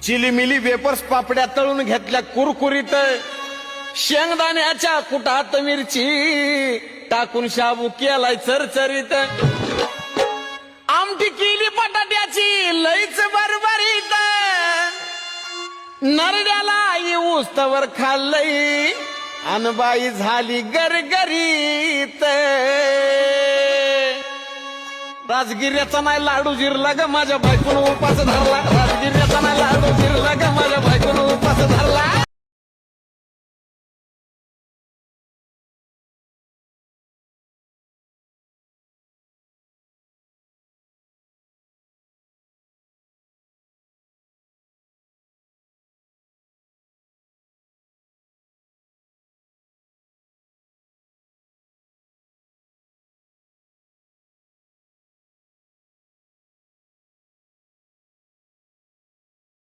चिलीमिली vapours पापड्या तळून घेतल्या कुरकुरीत, शेंगदाण्याच्या कुटात मिरची टाकून शाबू केलाय चरचरीत, आमटी केली बटाट्याची लईच बरबरीत, नरड्याला येऊस तवर खाल्लई अनबाई झाली गरगरीत. राजगिर्याचा नाही लाडू जिरला ग माझ्या बायकोनं उपास धरला, राजगिर्याचा नाही लाडू